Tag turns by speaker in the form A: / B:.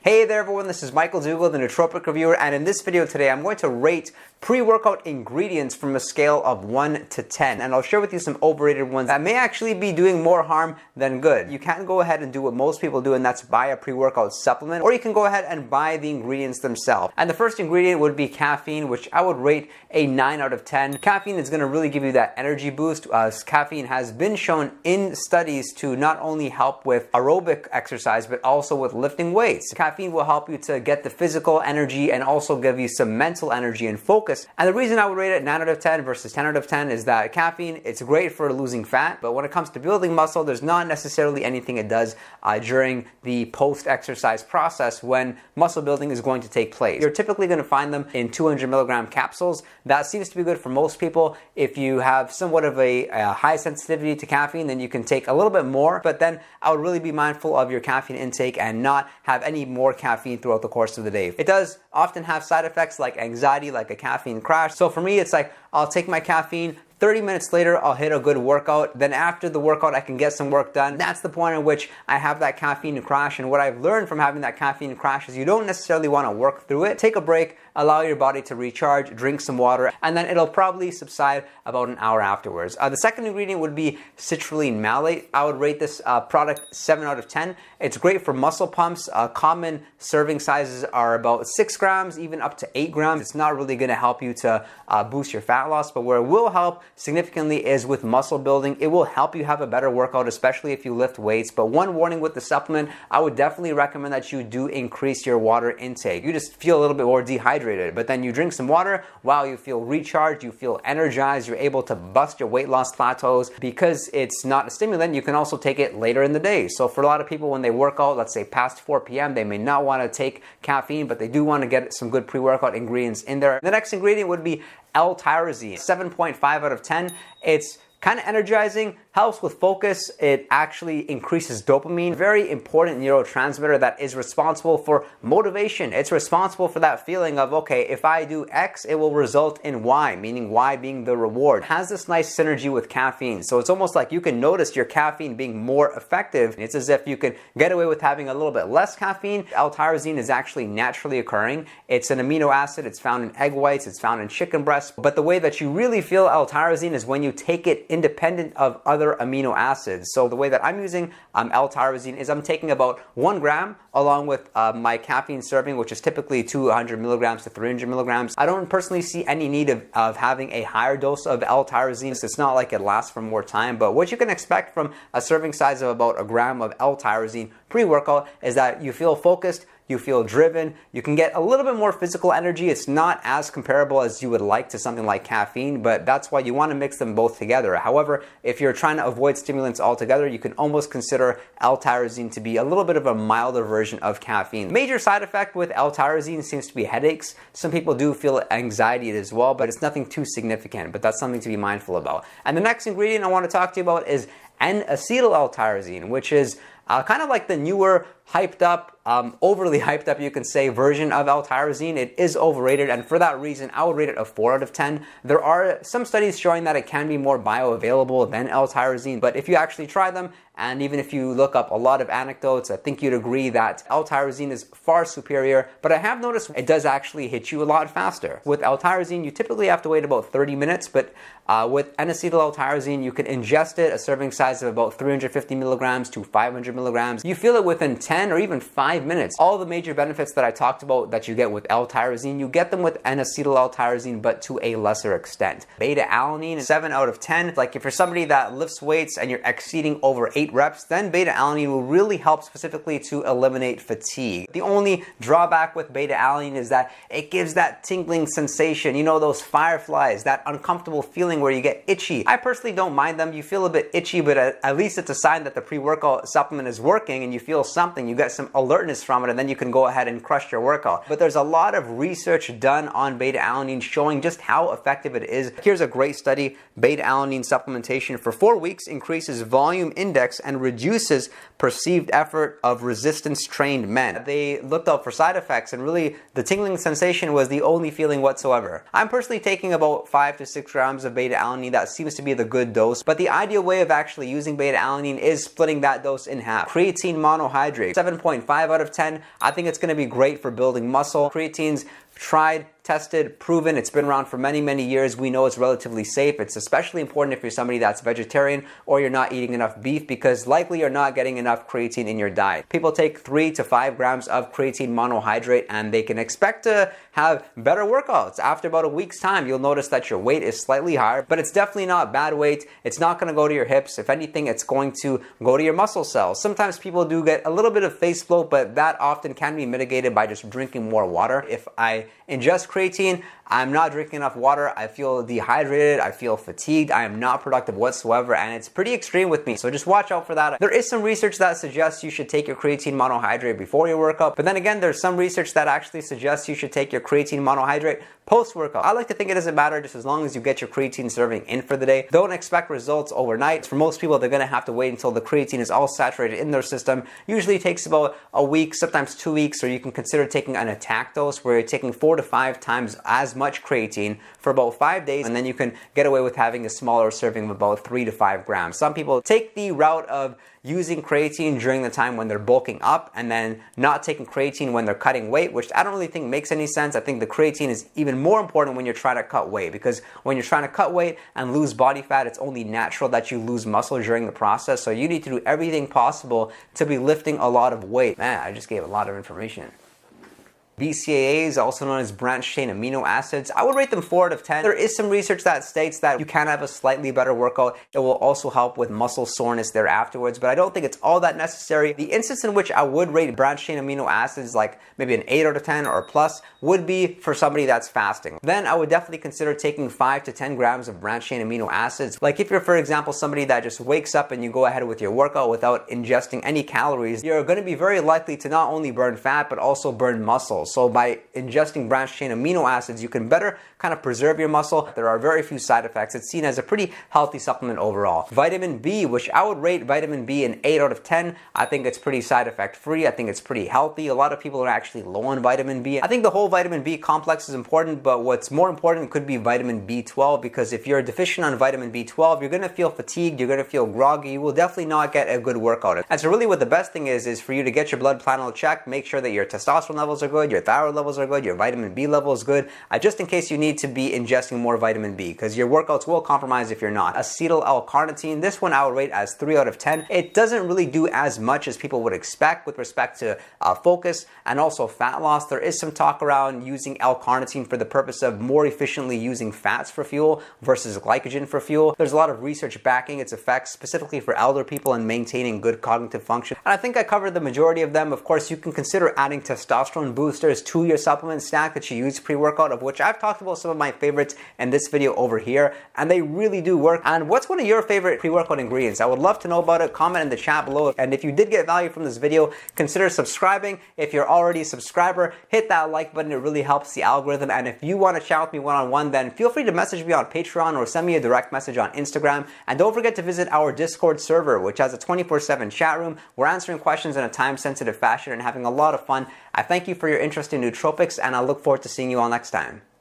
A: Hey there everyone, this is Michael Dougal, the Nootropic Reviewer, and in this video today I'm going to rate pre-workout ingredients from a scale of 1 to 10, and I'll share with you some overrated ones that may actually be doing more harm than good. You can go ahead and do what most people do, and that's buy a pre-workout supplement, or you can go ahead and buy the ingredients themselves. And the first ingredient would be caffeine, which I would rate a 9 out of 10. Caffeine is going to really give you that energy boost. Caffeine has been shown in studies to not only help with aerobic exercise, but also with lifting weights. Caffeine will help you to get the physical energy and also give you some mental energy and focus. And the reason I would rate it 9 out of 10 versus 10 out of 10 is that caffeine, it's great for losing fat, but when it comes to building muscle, there's not necessarily anything it does during the post-exercise process when muscle building is going to take place. You're typically going to find them in 200 milligram capsules. That seems to be good for most people. If you have somewhat of a high sensitivity to caffeine, then you can take a little bit more, but then I would really be mindful of your caffeine intake and not have any more caffeine throughout the course of the day. It does often have side effects like anxiety, like a caffeine crash. So for me, it's like I'll take my caffeine, 30 minutes later, I'll hit a good workout. Then after the workout, I can get some work done. That's the point at which I have that caffeine crash. And what I've learned from having that caffeine crash is you don't necessarily want to work through it. Take a break, allow your body to recharge, drink some water, and then it'll probably subside about an hour afterwards. The second ingredient would be citrulline malate. I would rate this product 7 out of 10. It's great for muscle pumps. Common serving sizes are about 6 grams, even up to 8 grams. It's not really going to help you to boost your fat loss, but where it will help significantly is with muscle building. It will help you have a better workout, especially if you lift weights. But one warning with the supplement, I would definitely recommend that you do increase your water intake. You just feel a little bit more dehydrated, but then you drink some water, wow, you feel recharged, you feel energized, you're able to bust your weight loss plateaus. Because it's not a stimulant, you can also take it later in the day. So for a lot of people, when they work out, let's say past 4 p.m., they may not want to take caffeine, but they do want to get some good pre-workout ingredients in there. The next ingredient would be L-tyrosine, 7.5 out of 10. It's kind of energizing, helps with focus. It actually increases dopamine, very important neurotransmitter that is responsible for motivation. It's responsible for that feeling of, okay, if I do X, it will result in Y, meaning Y being the reward. It has this nice synergy with caffeine. So it's almost like you can notice your caffeine being more effective. It's as if you can get away with having a little bit less caffeine. L-tyrosine is actually naturally occurring. It's an amino acid. It's found in egg whites. It's found in chicken breasts. But the way that you really feel L-tyrosine is when you take it independent of other amino acids. So the way that I'm using L-tyrosine is I'm taking about 1 gram along with my caffeine serving, which is typically 200 milligrams to 300 milligrams. I don't personally see any need of having a higher dose of L-tyrosine. It's not like it lasts for more time, but what you can expect from a serving size of about 1 gram of L-tyrosine pre-workout is that you feel focused, you feel driven, you can get a little bit more physical energy. It's not as comparable as you would like to something like caffeine, but that's why you want to mix them both together. However, if you're trying to avoid stimulants altogether, you can almost consider L-tyrosine to be a little bit of a milder version of caffeine. Major side effect with L-tyrosine seems to be headaches. Some people do feel anxiety as well, but it's nothing too significant, but that's something to be mindful about. And the next ingredient I want to talk to you about is N-acetyl L-tyrosine, which is kind of like the newer, hyped up, overly hyped up, you can say, version of L-tyrosine. It is overrated, and for that reason, I would rate it a 4 out of 10. There are some studies showing that it can be more bioavailable than L-tyrosine, but if you actually try them, and even if you look up a lot of anecdotes, I think you'd agree that L-tyrosine is far superior, but I have noticed it does actually hit you a lot faster. With L-tyrosine, you typically have to wait about 30 minutes, but with N-acetyl L-tyrosine, you can ingest it, a serving size of about 350 milligrams to 500 milligrams. You feel it within 10 or even 5 minutes. All the major benefits that I talked about that you get with L-tyrosine, you get them with N-acetyl L-tyrosine, but to a lesser extent. Beta-alanine, 7 out of 10. Like if you're somebody that lifts weights and you're exceeding over 8 reps, then beta-alanine will really help specifically to eliminate fatigue. The only drawback with beta-alanine is that it gives that tingling sensation, you know, those fireflies, that uncomfortable feeling where you get itchy. I personally don't mind them. You feel a bit itchy, but at least it's a sign that the pre-workout supplement is working and you feel something, you get some alertness from it, and then you can go ahead and crush your workout. But there's a lot of research done on beta-alanine showing just how effective it is. Here's a great study. Beta-alanine supplementation for 4 weeks increases volume index and reduces perceived effort of resistance-trained men. They looked out for side effects, and really the tingling sensation was the only feeling whatsoever. I'm personally taking about 5 to 6 grams of beta-alanine. That seems to be the good dose, but the ideal way of actually using beta-alanine is splitting that dose in half. Creatine monohydrate, 7.5 out out of 10. I think it's going to be great for building muscle. Creatine's tried, tested, proven. It's been around for many, many years. We know it's relatively safe. It's especially important if you're somebody that's vegetarian or you're not eating enough beef, because likely you're not getting enough creatine in your diet. People take 3 to 5 grams of creatine monohydrate and they can expect to have better workouts. After about a week's time, you'll notice that your weight is slightly higher, but it's definitely not bad weight. It's not going to go to your hips. If anything, it's going to go to your muscle cells. Sometimes people do get a little bit of face bloat, but that often can be mitigated by just drinking more water. If I ingest creatine, I'm not drinking enough water, I feel dehydrated, I feel fatigued, I am not productive whatsoever, and it's pretty extreme with me, so just watch out for that. There is some research that suggests you should take your creatine monohydrate before your workout, but then again, there's some research that actually suggests you should take your creatine monohydrate post-workout. I like to think it doesn't matter just as long as you get your creatine serving in for the day. Don't expect results overnight. For most people, they're going to have to wait until the creatine is all saturated in their system. Usually it takes about a week, sometimes 2 weeks, or you can consider taking an attack dose where you're taking 4 to 5 times as much creatine for about 5 days, and then you can get away with having a smaller serving of about 3 to 5 grams. Some people take the route of using creatine during the time when they're bulking up and then not taking creatine when they're cutting weight, which I don't really think makes any sense. I think the creatine is even more important when you're trying to cut weight, because when you're trying to cut weight and lose body fat, it's only natural that you lose muscle during the process. So you need to do everything possible to be lifting a lot of weight. Man, I just gave a lot of information. BCAAs, also known as branched chain amino acids, I would rate them 4 out of 10. There is some research that states that you can have a slightly better workout. It will also help with muscle soreness there afterwards, but I don't think it's all that necessary. The instance in which I would rate branched chain amino acids like maybe an 8 out of 10 or plus would be for somebody that's fasting. Then I would definitely consider taking 5 to 10 grams of branched chain amino acids. Like if you're, for example, somebody that just wakes up and you go ahead with your workout without ingesting any calories, you're going to be very likely to not only burn fat, but also burn muscle. So by ingesting branched chain amino acids, you can better kind of preserve your muscle. There are very few side effects. It's seen as a pretty healthy supplement overall. Vitamin B, which I would rate vitamin B an 8 out of 10. I think it's pretty side effect free. I think it's pretty healthy. A lot of people are actually low on vitamin B. I think the whole vitamin B complex is important, but what's more important could be vitamin B12, because if you're deficient on vitamin B12, you're going to feel fatigued, you're going to feel groggy, you will definitely not get a good workout. And so really what the best thing is for you to get your blood panel checked, make sure that your testosterone levels are good, your thyroid levels are good, your vitamin B level is good, just in case you need to be ingesting more vitamin B, because your workouts will compromise if you're not. Acetyl L-carnitine, this one I would rate as 3 out of 10. It doesn't really do as much as people would expect with respect to focus and also fat loss. There is some talk around using L-carnitine for the purpose of more efficiently using fats for fuel versus glycogen for fuel. There's a lot of research backing its effects specifically for elder people and maintaining good cognitive function. And I think I covered the majority of them. Of course, you can consider adding testosterone boosters to your supplement stack that you use pre-workout, of which I've talked about some of my favorites in this video over here, and they really do work. And what's one of your favorite pre-workout ingredients? I would love to know about it. Comment in the chat below. And if you did get value from this video, consider subscribing. If you're already a subscriber, hit that like button. It really helps the algorithm. And if you want to chat with me one-on-one, then feel free to message me on Patreon or send me a direct message on Instagram. And don't forget to visit our Discord server, which has a 24/7 chat room. We're answering questions in a time-sensitive fashion and having a lot of fun. I thank you for your interest in nootropics, and I look forward to seeing you all next time.